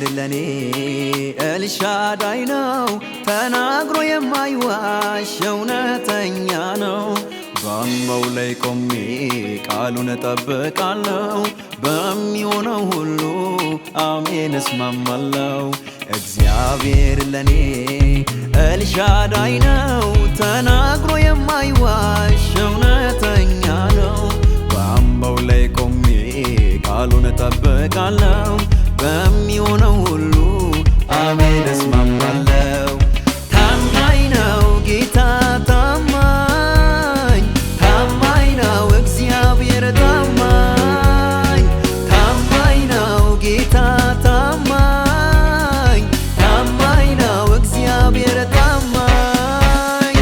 እግዚአብሔር ለኔ ኤልሻዳይ ነው፣ ተናግሮ የማይዋሽ እውነተኛ ነው። በአምባው ላይ ቆሜ ቃሉን እጠብቃለሁ፣ በሚሆነው ሁሉ አሜን እስማማለሁ። እግዚአብሔር ለኔ ኤልሻዳይ ነው፣ ተናግሮ የማይዋሽ እውነተኛ ነው። በአምባው ላይ ቆሜ ቃሉን እጠብቃለሁ፣ በሚሆነው ሁሉ አሜን እስማማለሁ። ታማኝ ነው ጌታ ታማኝ፣ ታማኝ ነው እግዚአብሔር ታማኝ፣ ታማኝ ነው ጌታ ታማኝ፣ ታማኝ ነው እግዚአብሔር ታማኝ።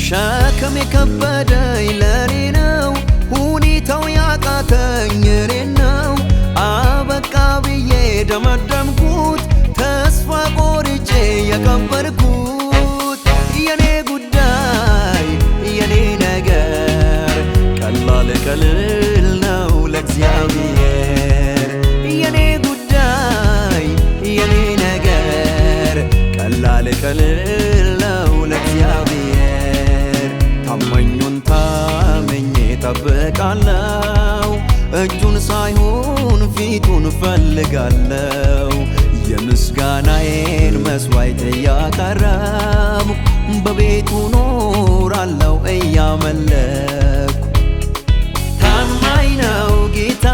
ሸክም የከበደኝ ለኔ ነው፣ ሁኔታው ያቃተኝ እኔ ነው። አበቃ ብዬ ደመደምኩት፣ ተስፋ ቆርጬ የቀበርኩት። የኔ ጉዳይ የኔ ነገር ቀላል ቀልል ነው ለእግዚአብሔር። የኔ ጉዳይ የኔ ነገር ቀላል ቀልል ነው ለእግዚአብሔር። ታማኙን ታምኜ ጠብቃለሁ፣ እጁን ሳይሆን ፊቱን ፈልጋለሁ። የምስጋናዬን መስዋዕት እያቀረብኩ በቤቱ ኖራለሁ እያመለኩ። ታማኝ ነው ጌታ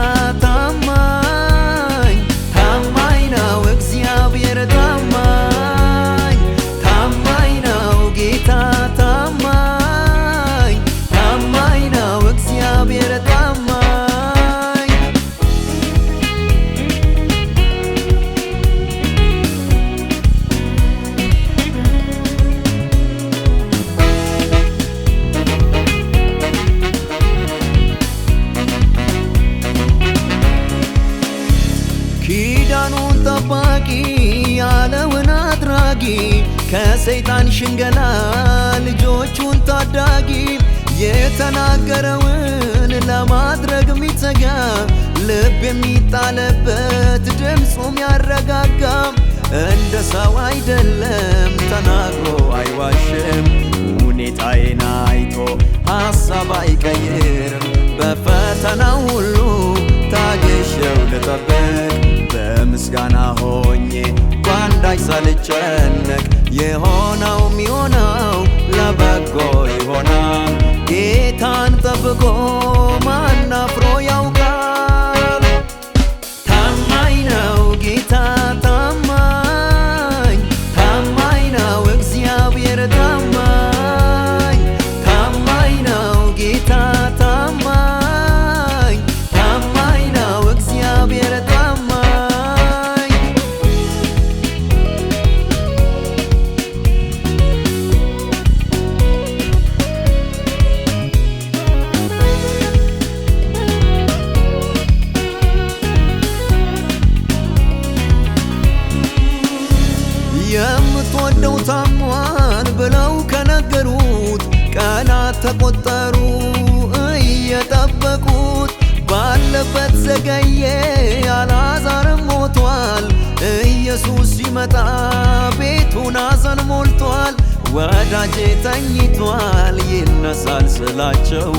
ታማኝ፣ ታማኝ ነው እግዚአብሔር ታማኝ፣ ታማኝ ነው ጌታ ታማኝ፣ ታማኝ ነው እግዚአብሔር ታማኝ። ኪዳኑን ጠባቂ ያለውን አድራጊ፣ ከሰይጣን ሽንገላ ልጆቹን ታዳጊ፣ የተናገረውን ለማድረግ የሚተጋ፣ ልብ የሚጣለበት ድምፁም ያረጋጋ። እንደ ሰው አይደለም ተናግሮ አይዋሽም፣ ሁኔታዬን አይቶ ሐሳብ አይቀይርም። በፈተናው ሁሉ ታግሼው ልጠብቅ፣ በምስጋና ሆኜ ባንዳች ሳልጨነቅ። የሆነው ሚሆነው ለበጎ ይሆናል፣ ጌታን ጠብቆ ማን አፍሮ ያውቃል። ታማኝ ነው ጌታ ታማኝ፣ ታማኝ ነው እግዚአብሔር ታማኝ፣ ታማኝ ነው ጌታ ታማኝ፣ ታማኝ ነው እግዚአብሔር ታማኝ። የምትወደው ታሟል ብለው ከነገሩት፣ ቀናት ተቆጠሩ እየጠበቁት። ባለበት ዘገየ አልዓዛርም ሞቷል፣ ኢየሱስ ሲመጣ ቤቱን ሐዘን ሞልቷል። ወዳጄ ተኝቷል ይነሳል ስላቸው፣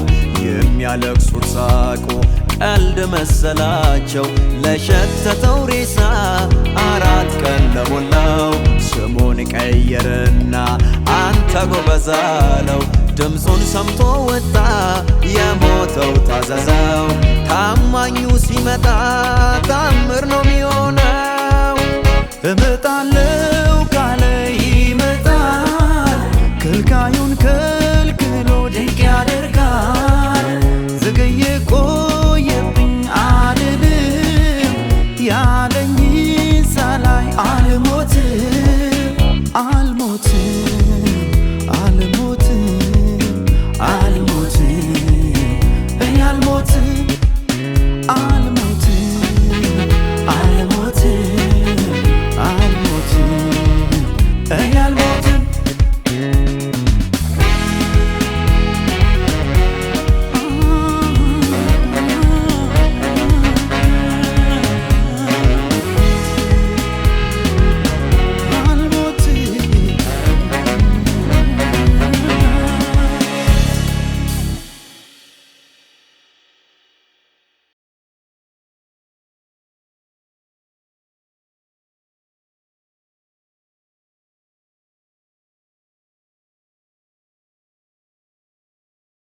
የሚያለቅሱት ሳቁ ቀልድ መሰላቸው። ለሸተተው ሬሳ 4 ቀን ለሞላው፣ ስሙን ቀየርና አንተ ጎበዝ አለው። ድምፁን ሰምቶ ወጣ የሞተው ታዘዘው። ታማኙ ሲመጣ ታምር ነው ሚሆነው። እመጣለሁ ካለ ይመጣል፣ ከልካዩን ከልክሎ ድንቅ ያደርጋል። ዘገየ ቆየብኝ አልልም፣ ያለኝ